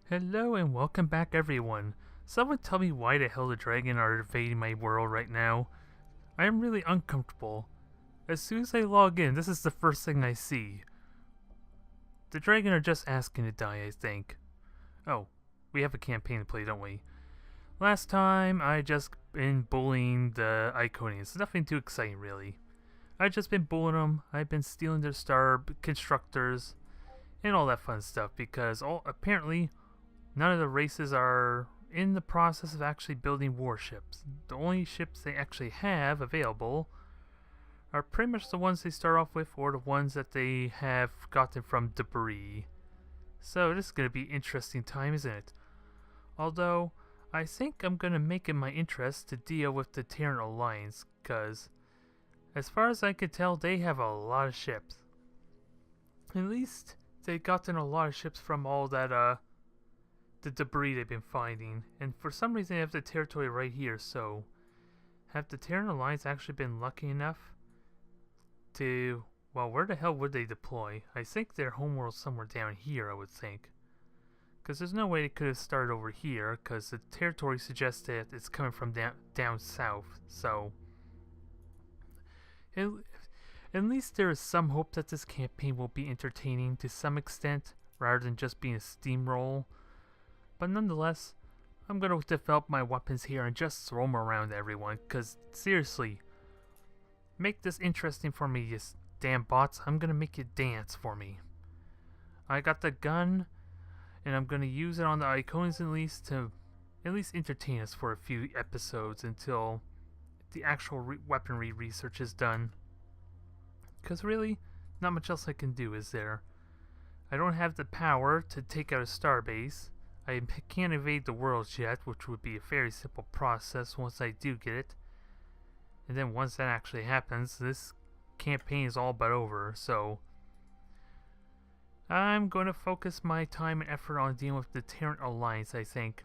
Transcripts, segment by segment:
Hello and welcome back everyone. Someone tell me why the hell the dragon are invading my world right now. I am really uncomfortable. As soon as I log in, this is the first thing I see. The dragon are just asking to die, I think. Oh, we have a campaign to play, don't we? Last time, I just been bullying the Iconians. Nothing too exciting, really. I just been bullying them. I've been stealing their star constructors and all that fun stuff because apparently none of the races are in the process of actually building warships. The only ships they actually have available are pretty much the ones they start off with or the ones that they have gotten from debris. So this is going to be an interesting time, isn't it? Although, I think I'm going to make it my interest to deal with the Terran Alliance, because as far as I can tell, they have a lot of ships. At least they've gotten a lot of ships from all that, the debris they've been finding. And for some reason they have the territory right here, so have the Terran Alliance actually been lucky enough to... well, where the hell would they deploy? I think their homeworld's somewhere down here, I would think. Because there's no way they could have started over here, because the territory suggests that it's coming from down south, so... At least there is some hope that this campaign will be entertaining to some extent, rather than just being a steamroll. But nonetheless, I'm going to develop my weapons here and just throw them around everyone, because seriously, make this interesting for me, you damn bots. I'm going to make you dance for me. I got the gun, and I'm going to use it on the Iconians at least to at least entertain us for a few episodes until the actual weaponry research is done. Because really, not much else I can do, is there? I don't have the power to take out a starbase. I can't invade the worlds yet, which would be a very simple process once I do get it. And then once that actually happens, this campaign is all but over, so... I'm going to focus my time and effort on dealing with the Terran Alliance, I think.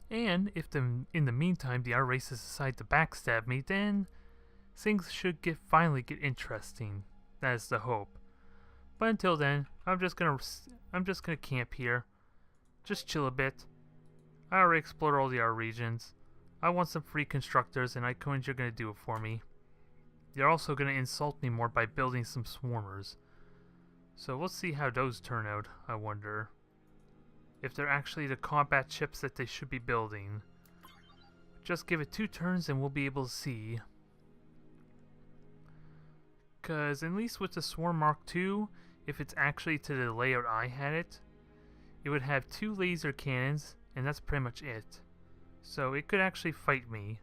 And if in the meantime the other races decide to backstab me, then things should finally get interesting. That is the hope. But until then, I'm just gonna camp here, just chill a bit. I already explored all the other regions. I want some free constructors, and Iconians are gonna do it for me. They're also gonna insult me more by building some swarmers. So we'll see how those turn out, I wonder. If they're actually the combat ships that they should be building. Just give it 2 turns and we'll be able to see. Because at least with the Swarm Mark II, if it's actually to the layout I had it, it would have 2 laser cannons, and that's pretty much it. So it could actually fight me.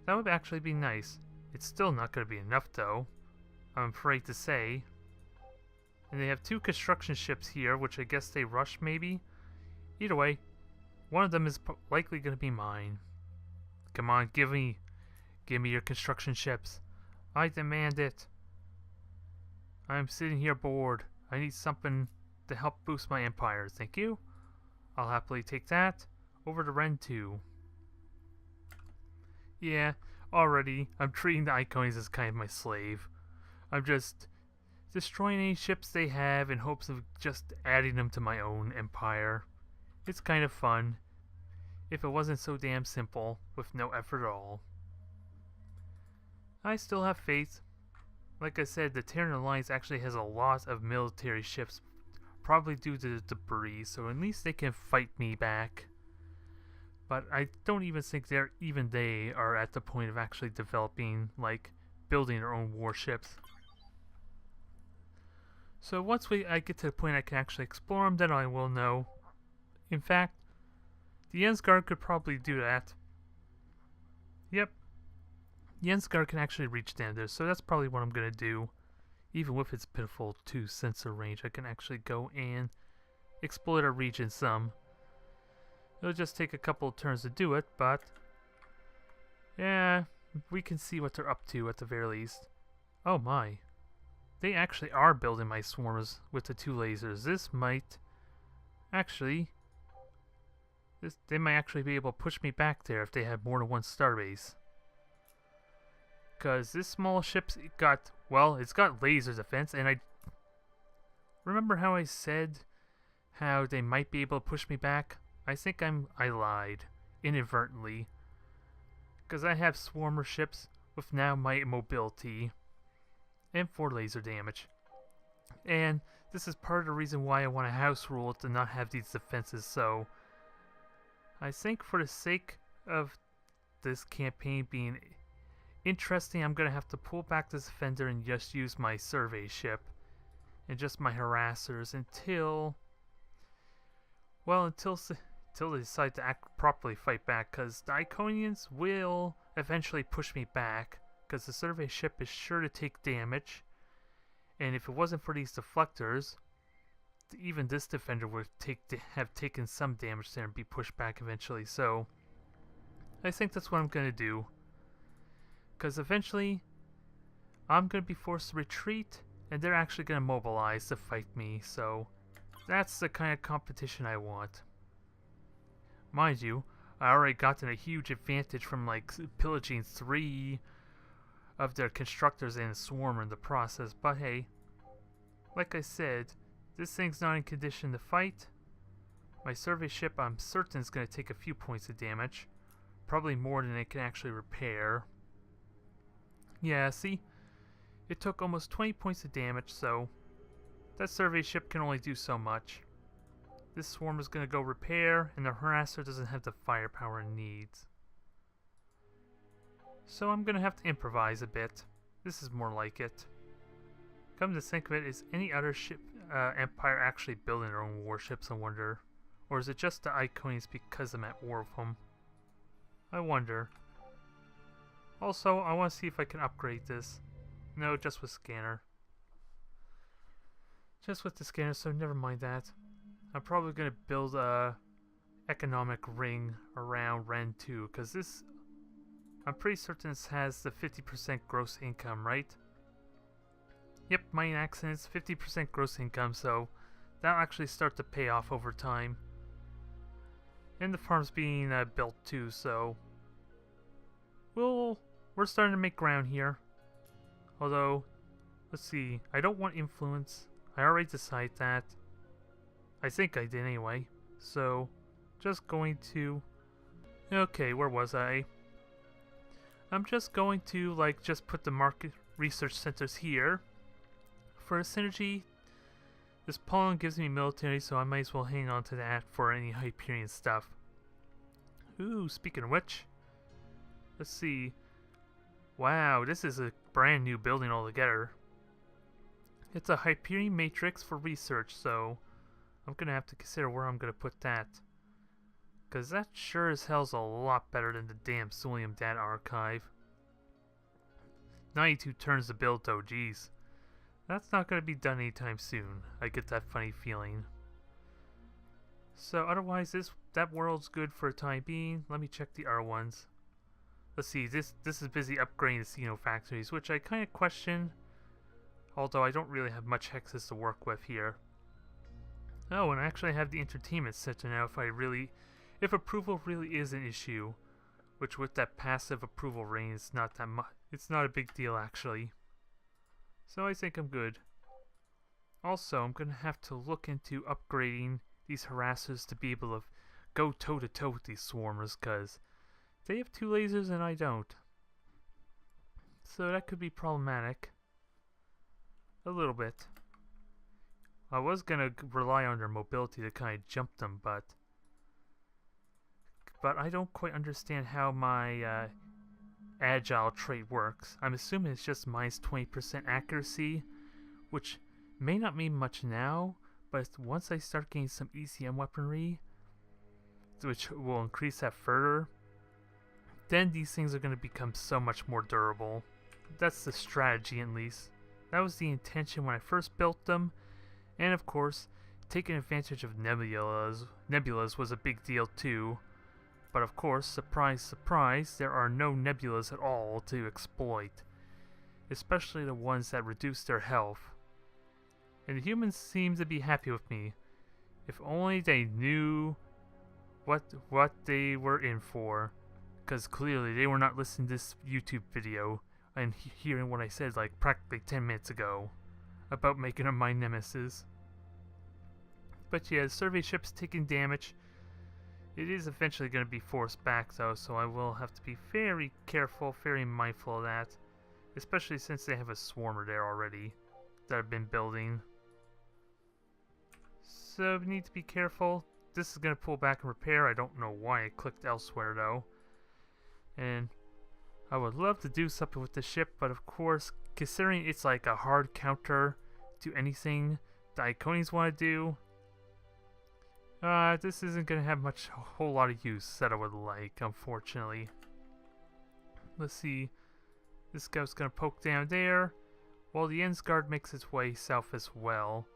That would actually be nice. It's still not going to be enough though, I'm afraid to say. And they have 2 construction ships here, which I guess they rush maybe? Either way, one of them is likely going to be mine. Come on, give me your construction ships. I demand it. I'm sitting here bored. I need something to help boost my empire. Thank you. I'll happily take that. Over to Ren 2. Yeah, already I'm treating the Iconians as kind of my slave. I'm just destroying any ships they have in hopes of just adding them to my own empire. It's kind of fun, if it wasn't so damn simple, with no effort at all. I still have faith. Like I said, the Terran Alliance actually has a lot of military ships, probably due to the debris, so at least they can fight me back. But I don't even think they are at the point of actually developing, like, building their own warships. So once I get to the point I can actually explore them, then I will know. In fact, the Jensgard could probably do that. Yep. Jensgard can actually reach down there, so that's probably what I'm going to do. Even with its pitiful 2 sensor range, I can actually go and exploit our region some. It'll just take a couple of turns to do it, but... yeah, we can see what they're up to at the very least. Oh my. They actually are building my swarmers with the 2 lasers. This might actually... they might actually be able to push me back there if they have more than 1 starbase. Because this small ship's got, well, it's got laser defense, and I remember how I said how they might be able to push me back, I think I lied. Inadvertently. Because I have swarmer ships with now my mobility. And 4 laser damage. And this is part of the reason why I want a house rule to not have these defenses, so I think for the sake of this campaign being interesting, I'm going to have to pull back this defender and just use my survey ship and just my harassers until they decide to properly fight back, because the Iconians will eventually push me back, because the survey ship is sure to take damage, and if it wasn't for these deflectors, even this defender would have taken some damage there and be pushed back eventually. So I think that's what I'm going to do, because eventually I'm going to be forced to retreat, and they're actually going to mobilize to fight me, so that's the kind of competition I want. Mind you, I already gotten a huge advantage from like pillaging 3 of their constructors and a swarmer in the process, but hey, like I said, this thing's not in condition to fight. My survey ship, I'm certain, is going to take a few points of damage, probably more than it can actually repair. Yeah, see, it took almost 20 points of damage, so that survey ship can only do so much. This swarm is going to go repair, and the harasser doesn't have the firepower it needs. So I'm going to have to improvise a bit. This is more like it. Come to think of it, is any other ship empire actually building their own warships, I wonder? Or is it just the Iconians because I'm at war with them? I wonder. Also, I want to see if I can upgrade this. No, just with scanner. Just with the scanner, so never mind that. I'm probably going to build a economic ring around Ren 2, because this, I'm pretty certain this has the 50% gross income, right? Yep, mine accidents, 50% gross income, so that'll actually start to pay off over time. And the farm's being built too, so we're starting to make ground here. Although, let's see, I don't want influence. I already decided that. I think I did anyway. So, just going to... Okay, where was I? I'm just going to, like, just put the market research centers here. For a synergy, this pollen gives me military, so I might as well hang on to that for any Hyperion stuff. Ooh, speaking of which, let's see. Wow, this is a brand new building altogether. It's a Hyperion matrix for research, so I'm going to have to consider where I'm going to put that. Because that sure as hell's a lot better than the damn Solium data archive. 92 turns to build though, geez. That's not going to be done anytime soon. I get that funny feeling. So otherwise, that world's good for the time being. Let me check the R1s. Let's see, this is busy upgrading the Xeno factories, which I kind of question. Although I don't really have much hexes to work with here. Oh, and I actually have the entertainment center now if approval really is an issue. Which with that passive approval rating, it's not that much. It's not a big deal actually. So I think I'm good. Also, I'm going to have to look into upgrading these harassers to be able to go toe-to-toe with these swarmers, because they have 2 lasers and I don't. So that could be problematic. A little bit. I was going to rely on their mobility to kind of jump them, but I don't quite understand how my agile trait works. I'm assuming it's just minus 20% accuracy, which may not mean much now, but once I start getting some ECM weaponry, which will increase that further, then these things are going to become so much more durable. That's the strategy, at least. That was the intention when I first built them, and of course, taking advantage of nebulas was a big deal too. But of course, surprise surprise, there are no nebulas at all to exploit, especially the ones that reduce their health. And the humans seem to be happy with me. If only they knew what they were in for, because clearly they were not listening to this YouTube video and hearing what I said like practically 10 minutes ago about making them my nemesis. But yeah, the survey ship's taking damage. It is eventually going to be forced back though, so I will have to be very careful, very mindful of that. Especially since they have a swarmer there already that I've been building. So we need to be careful. This is going to pull back and repair. I don't know why I clicked elsewhere though. And I would love to do something with the ship, but of course, considering it's like a hard counter to anything the Iconians want to do, this isn't going to have a whole lot of use that I would like, unfortunately. Let's see. This guy's going to poke down there, while the Ensguard makes its way south as well.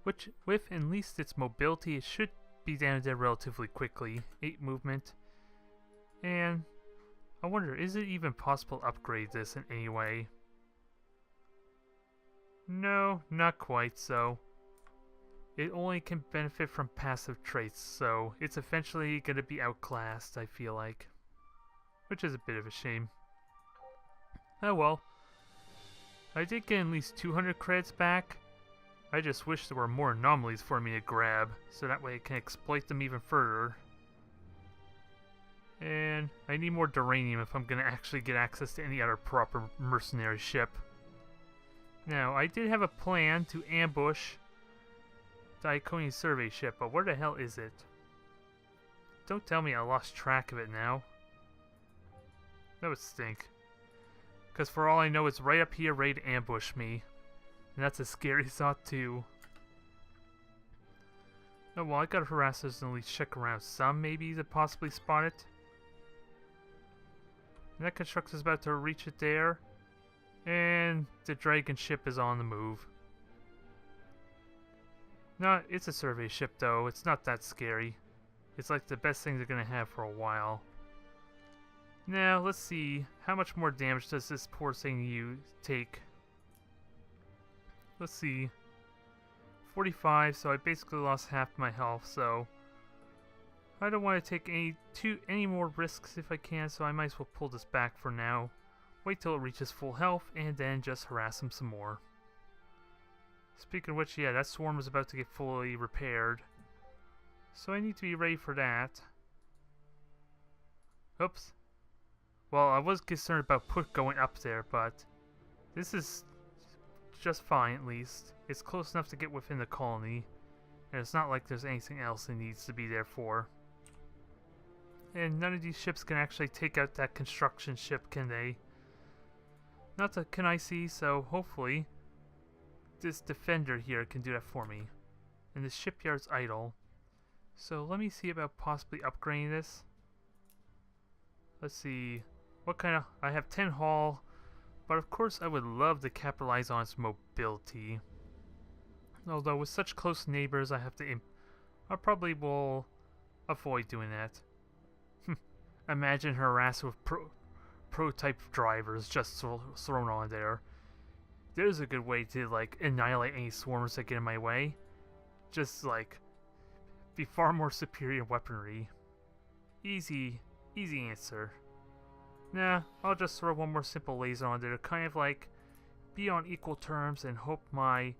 Which, with at least its mobility, it should be down there relatively quickly. 8 movement. And I wonder, is it even possible to upgrade this in any way? No, not quite so. It only can benefit from passive traits, so it's eventually going to be outclassed, I feel like. Which is a bit of a shame. Oh well. I did get at least 200 credits back. I just wish there were more anomalies for me to grab, so that way I can exploit them even further. And I need more Duranium if I'm going to actually get access to any other proper mercenary ship. Now, I did have a plan to ambush the Iconian survey ship, but where the hell is it? Don't tell me I lost track of it now. That would stink. Because for all I know, it's right up here ready to ambush me. And that's a scary thought too. Oh well, I gotta harass those and at least check around some maybe to possibly spot it. And that constructor's about to reach it there. And the dragon ship is on the move. No, it's a survey ship though. It's not that scary. It's like the best thing they're gonna have for a while. Now, let's see. How much more damage does this poor thing take? Let's see. 45, so I basically lost half my health, so I don't want to take any more risks if I can, so I might as well pull this back for now. Wait till it reaches full health, and then just harass him some more. Speaking of which, yeah, that swarm is about to get fully repaired. So I need to be ready for that. Oops. Well, I was concerned about going up there, but this is just fine at least. It's close enough to get within the colony, and it's not like there's anything else it needs to be there for. And none of these ships can actually take out that construction ship, can they? Not that can I see, so hopefully this defender here can do that for me. And the shipyard's idle. So let me see about possibly upgrading this. Let's see. What kind of... I have 10 hull, but of course I would love to capitalize on its mobility. Although with such close neighbors, I probably will avoid doing that. Imagine harassed with prototype drivers just thrown on there. There's a good way to like annihilate any swarmers that get in my way. Just like be far more superior weaponry. Easy answer. Nah, I'll just throw one more simple laser on there to kind of like be on equal terms and hope my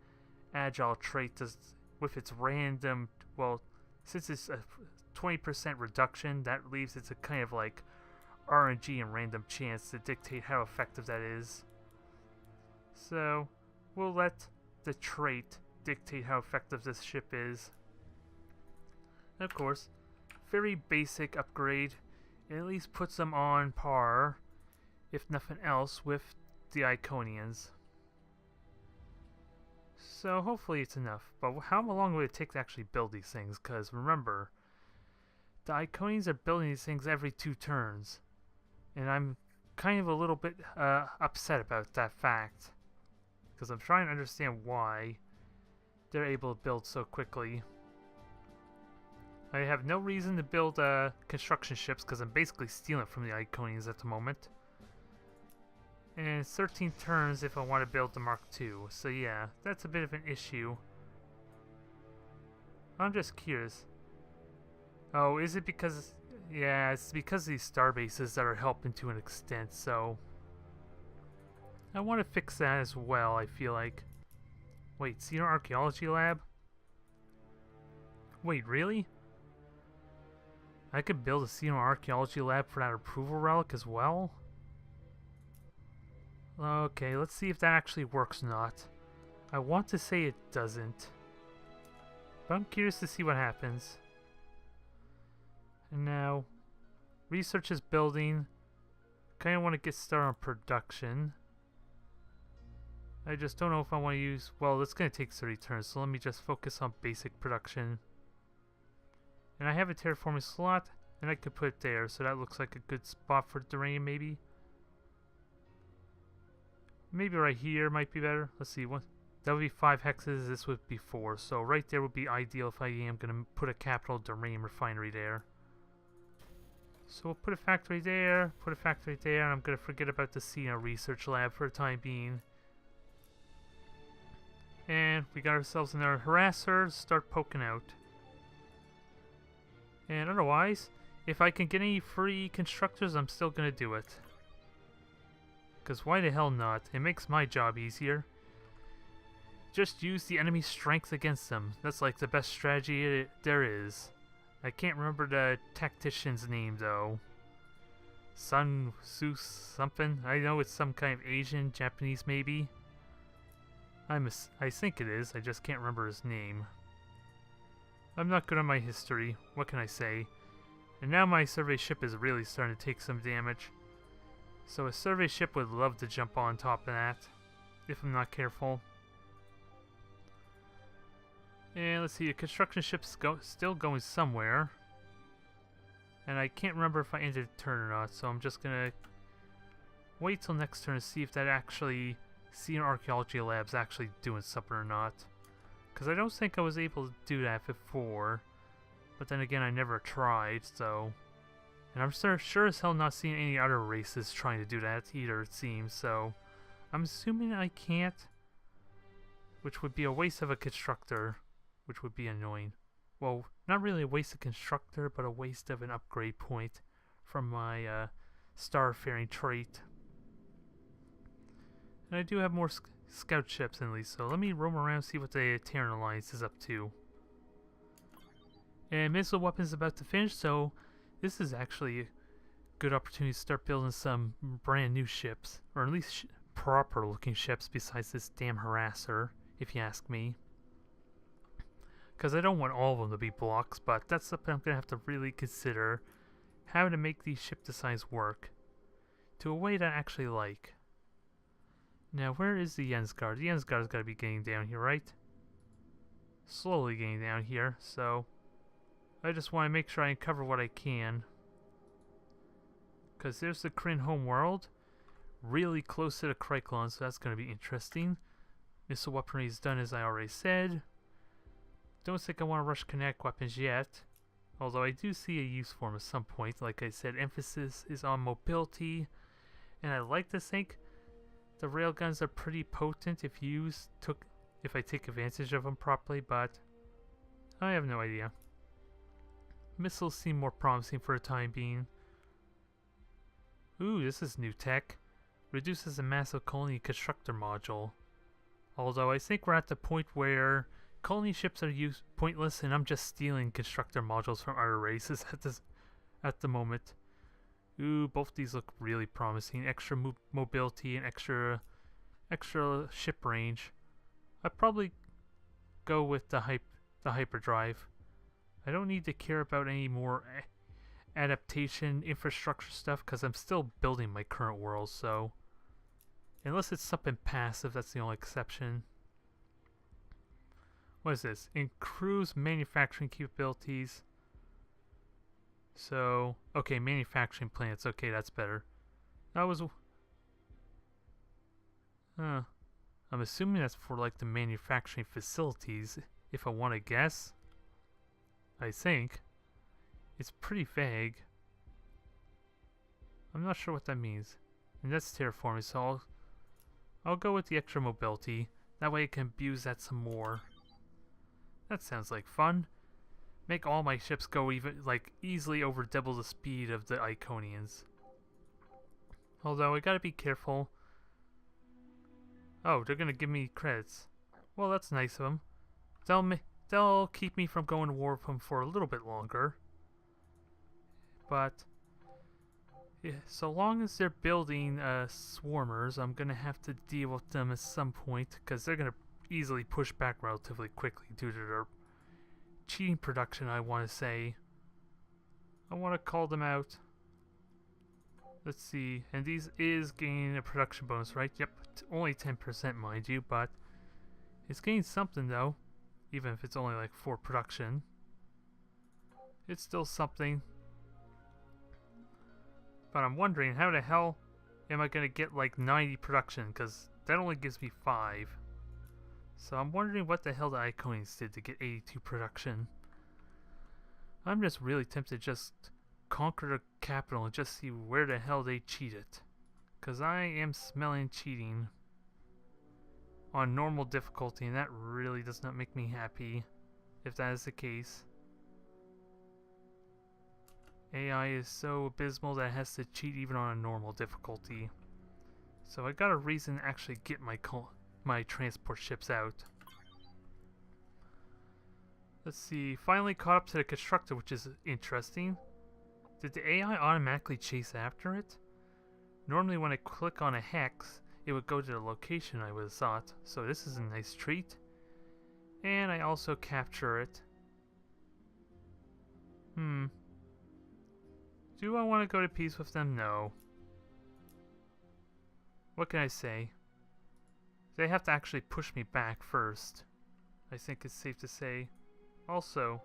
agile trait does, with its random, well, since it's a 20% reduction, that leaves it a kind of like RNG and random chance to dictate how effective that is. So, we'll let the trait dictate how effective this ship is. And of course, very basic upgrade. It at least puts them on par, if nothing else, with the Iconians. So hopefully it's enough. But how long would it take to actually build these things? Because remember, the Iconians are building these things every 2 turns. And I'm kind of a little bit upset about that fact. Because I'm trying to understand why they're able to build so quickly. I have no reason to build construction ships because I'm basically stealing from the Iconians at the moment. And it's 13 turns if I want to build the Mark II. So yeah, that's a bit of an issue. I'm just curious. Oh, is it because... Yeah, it's because of these star bases that are helping to an extent, so... I want to fix that as well, I feel like. Wait, Senior Archaeology Lab? Wait, really? I could build a xenoarchaeology lab for that approval relic as well? Okay, let's see if that actually works or not. I want to say it doesn't. But I'm curious to see what happens. And now, research is building. Kind of want to get started on production. I just don't know if I want to use... Well, it's going to take 30 turns, so let me just focus on basic production. And I have a terraforming slot, and I could put it there, so that looks like a good spot for Duranium, maybe. Maybe right here might be better. Let's see, what that would be 5 hexes, this would be 4. So right there would be ideal if I am going to put a capital Duranium refinery there. So we'll put a factory there, put a factory there, and I'm going to forget about the Xeno research lab for the time being. And we got ourselves another harasser, start poking out. And otherwise, if I can get any free constructors, I'm still going to do it. Because why the hell not? It makes my job easier. Just use the enemy's strength against them. That's like the best strategy there is. I can't remember the tactician's name though. Sun Sus something? I know it's some kind of Asian, Japanese maybe. I think it is, I just can't remember his name. I'm not good on my history, what can I say? And now my survey ship is really starting to take some damage. So a survey ship would love to jump on top of that, if I'm not careful. And let's see, a construction ship's still going somewhere. And I can't remember if I ended the turn or not, so I'm just gonna wait till next turn to see if that actually... Xenoarchaeology lab's actually doing something or not. Because I don't think I was able to do that before. But then again, I never tried, so... And I'm sure as hell not seeing any other races trying to do that either, it seems, so... I'm assuming I can't. Which would be a waste of a constructor. Which would be annoying. Well, not really a waste of constructor, but a waste of an upgrade point from my starfaring trait. And I do have more scout ships at least, so let me roam around and see what the Terran Alliance is up to. And missile weapons is about to finish, so this is actually a good opportunity to start building some brand new ships, or at least proper looking ships besides this damn harasser, if you ask me. Because I don't want all of them to be blocks, but that's something I'm going to have to really consider, how to make these ship designs work to a way that I actually like. Now, where is the Jensgard? The Jensgard's got to be getting down here, right? Slowly getting down here, so... I just want to make sure I cover what I can. Because there's the Kryn homeworld. Really close to the Kryklon, so that's going to be interesting. Missile weaponry is done, as I already said. Don't think I want to rush kinetic weapons yet. Although I do see a use for them at some point. Like I said, emphasis is on mobility. And I like to think... The railguns are pretty potent if I take advantage of them properly, but I have no idea. Missiles seem more promising for the time being. Ooh, this is new tech. Reduces a massive colony constructor module. Although I think we're at the point where colony ships are pointless and I'm just stealing constructor modules from other races at the moment. Ooh, both these look really promising. Extra mobility and extra ship range. I'd probably go with the hyperdrive. I don't need to care about any more adaptation infrastructure stuff because I'm still building my current world, so... Unless it's something passive, that's the only exception. What is this? Improves manufacturing capabilities. So, okay, manufacturing plants. Okay, that's better. That was... I'm assuming that's for, like, the manufacturing facilities, if I want to guess. I think. It's pretty vague. I'm not sure what that means. And that's terraforming, so I'll go with the extra mobility. That way I can abuse that some more. That sounds like fun. Make all my ships go easily over double the speed of the Iconians. Although I gotta be careful. Oh, they're gonna give me credits. Well, that's nice of them. they'll keep me from going to war with them for a little bit longer. But yeah, so long as they're building swarmers, I'm gonna have to deal with them at some point, because they're gonna easily push back relatively quickly due to their cheating production, I want to say. I want to call them out. Let's see, and these is gaining a production bonus, right? Yep, only 10% mind you, but it's gaining something though, even if it's only like 4 production. It's still something. But I'm wondering, how the hell am I going to get like 90 production? Because that only gives me 5. So I'm wondering what the hell the Iconians did to get 82 production. I'm just really tempted to just conquer the capital and just see where the hell they cheated. Because I am smelling cheating on normal difficulty, and that really does not make me happy if that is the case. AI is so abysmal that it has to cheat even on a normal difficulty. So I got a reason to actually get my transport ships out. Let's see, finally caught up to the constructor, which is interesting. Did the AI automatically chase after it? Normally when I click on a hex, it would go to the location I would have thought. So this is a nice treat. And I also capture it. Do I want to go to peace with them? No. What can I say? They have to actually push me back first, I think it's safe to say. Also,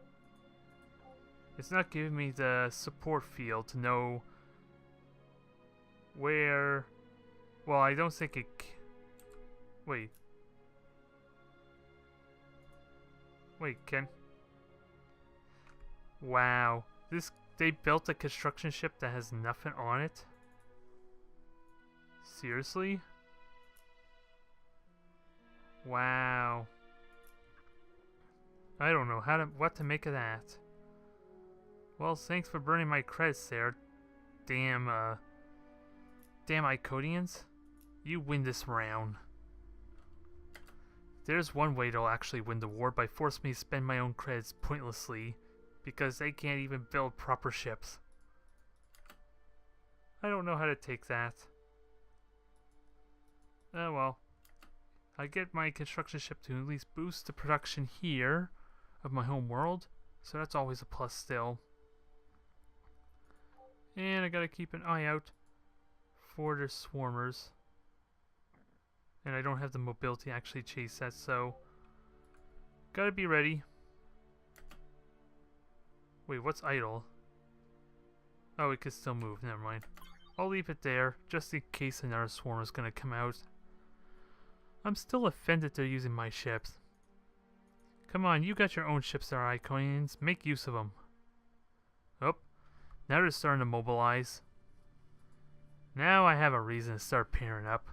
it's not giving me the support field to know where... Well, I don't think it... Wait. Wait, can... Wow. They built a construction ship that has nothing on it? Seriously? Wow. I don't know what to make of that. Well, thanks for burning my credits there. Damn Iconians. You win this round. There's one way they'll actually win the war, by forcing me to spend my own credits pointlessly, because they can't even build proper ships. I don't know how to take that. Oh well. I get my construction ship to at least boost the production here of my home world, so that's always a plus still. And I gotta keep an eye out for the swarmers. And I don't have the mobility to actually chase that, so gotta be ready. Wait, what's idle? Oh, it can still move, never mind. I'll leave it there, just in case another swarm is gonna come out. I'm still offended they're using my ships. Come on, you got your own ships that are Iconians. Make use of them. Oh, now they're starting to mobilize. Now I have a reason to start pairing up.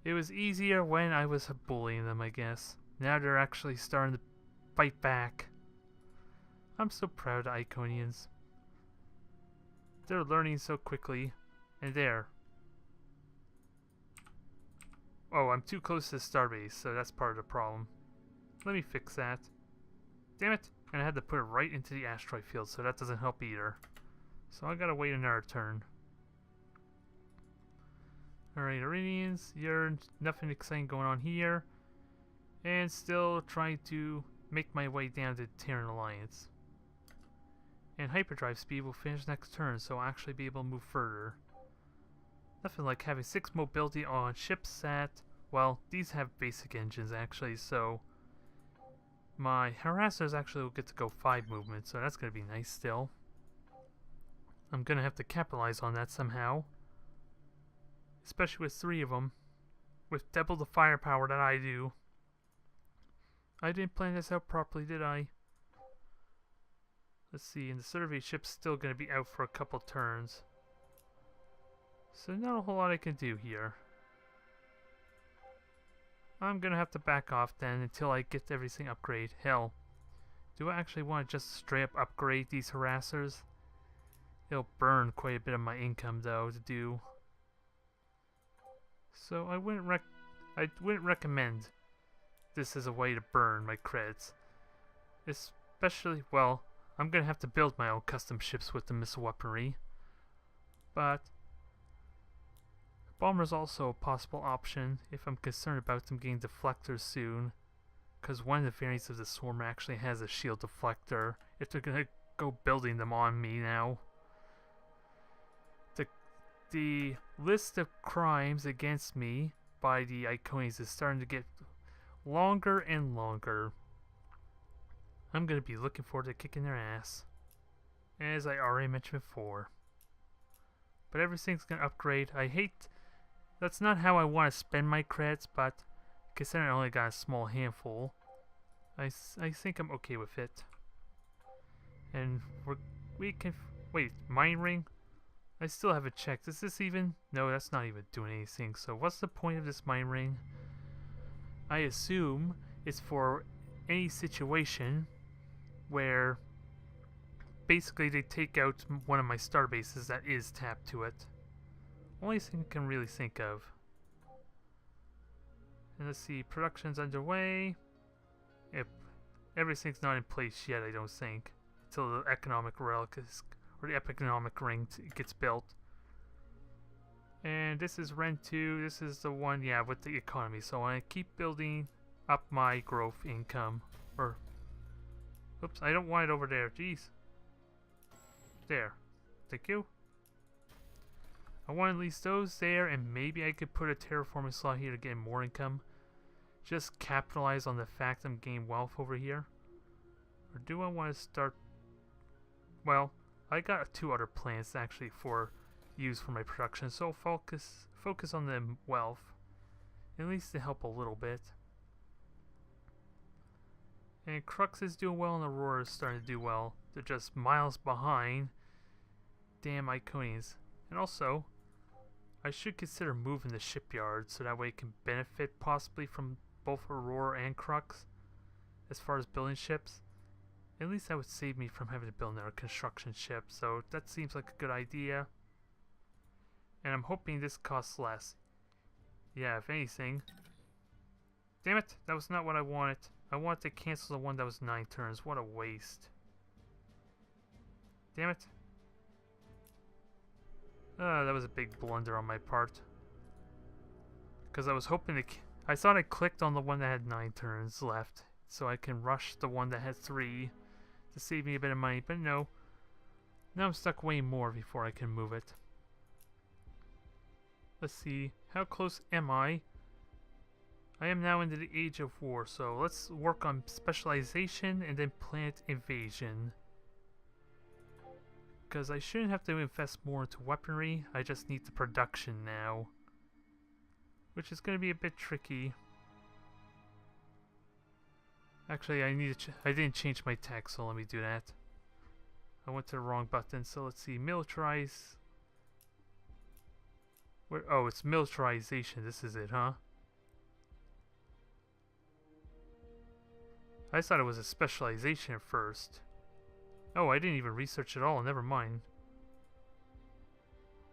It was easier when I was bullying them, I guess. Now they're actually starting to fight back. I'm so proud of Iconians. They're learning so quickly. And there. Oh, I'm too close to the starbase, so that's part of the problem. Let me fix that. Damn it! And I had to put it right into the asteroid field, so that doesn't help either. So I gotta wait another turn. Alright, Iranians, you're nothing exciting going on here. And still trying to make my way down to Terran Alliance. And hyperdrive speed will finish next turn, so I'll actually be able to move further. Nothing like having 6 mobility on ships that, well, these have basic engines actually, so my harassers actually will get to go 5 movement, so that's going to be nice still. I'm going to have to capitalize on that somehow. Especially with 3 of them. With double the firepower that I do. I didn't plan this out properly, did I? Let's see, and the survey ship's still going to be out for a couple turns. So not a whole lot I can do here. I'm going to have to back off then until I get everything upgraded. Hell, do I actually want to just straight up upgrade these harassers? It'll burn quite a bit of my income though to do. So I wouldn't recommend this is a way to burn my credits. Especially, well, I'm gonna have to build my own custom ships with the missile weaponry. But bomber's also a possible option if I'm concerned about them getting deflectors soon. Because one of the variants of the Swarmer actually has a shield deflector. If they're gonna go building them on me now. The list of crimes against me by the Iconians is starting to get longer and longer. I'm going to be looking forward to kicking their ass, as I already mentioned before. But everything's going to upgrade. That's not how I want to spend my credits, but considering I only got a small handful, I think I'm okay with it. And we can, wait, mine ring? I still haven't checked. Is this even? No, that's not even doing anything. So what's the point of this mine ring? I assume it's for any situation where basically they take out one of my star bases that is tapped to it. Only thing I can really think of. And let's see, production's underway. Everything's not in place yet, I don't think, until the economic relic is, or the economic ring gets built. And this is Ren 2, this is the one, yeah, with the economy. So I keep building up my growth income. Or, oops, I don't want it over there, jeez. There, thank you. I want at least those there, and maybe I could put a terraforming slot here to get more income. Just capitalize on the fact I'm gaining wealth over here. Or do I want to start, well, I got 2 other plans actually for use for my production, so focus on the wealth, at least to help a little bit. And Crux is doing well, and Aurora is starting to do well. They're just miles behind. Damn Iconians. And also, I should consider moving the shipyard so that way it can benefit possibly from both Aurora and Crux as far as building ships. At least that would save me from having to build another construction ship, so that seems like a good idea. And I'm hoping this costs less. Yeah, if anything. Damn it, that was not what I wanted. I wanted to cancel the one that was 9 turns. What a waste. Damn it. That was a big blunder on my part. Because I was hoping to... I thought I clicked on the one that had 9 turns left, so I can rush the one that had 3 to save me a bit of money, but no. Now I'm stuck way more before I can move it. Let's see, how close am I? I am now into the age of war, so let's work on specialization and then planet invasion. Because I shouldn't have to invest more into weaponry, I just need the production now. Which is going to be a bit tricky. Actually, I didn't change my text, so let me do that. I went to the wrong button, so let's see, militarize. Oh, it's militarization, this is it, huh? I thought it was a specialization at first. Oh, I didn't even research it all, never mind.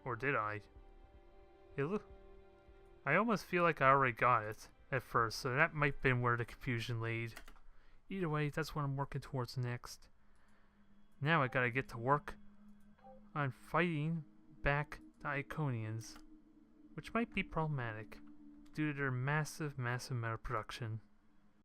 Or did I? I almost feel like I already got it at first, so that might have been where the confusion laid. Either way, that's what I'm working towards next. Now I gotta get to work on fighting back the Iconians, which might be problematic due to their massive amount of production.